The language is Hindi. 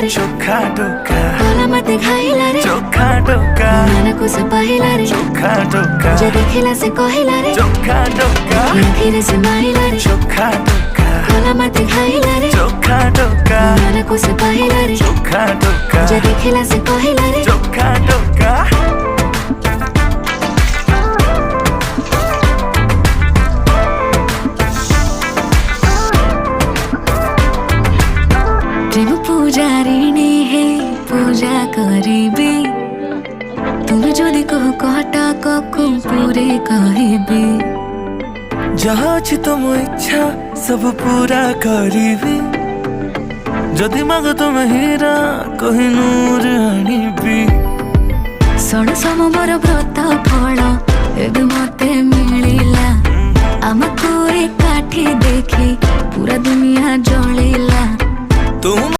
रे चोखा टोका कोला मते खाइला रे चोखा टोका मन को से पहिला रे चोखा टोका जे देखिला से कहिला रे चोखा टोका आखिर से माइला रे चोखा टोका कोला मते खाइला रे चोखा टोका मन को से पहिला रे चोखा टोका जे देखिला से कहिला रे चोखा टोका प्रेम पूजारिणी है पूजा करिबी तुम जदि कह कहटा ककु पूरे कहबी जहाँ अछि तुम इच्छा सब पूरा करिबी जदि माग तुम हीरा कोहिनूर आनिबी षड समर व्रत फल एबे मते मिलिला आमको एकाठी देखी पूरा दुनिया जलिला तुम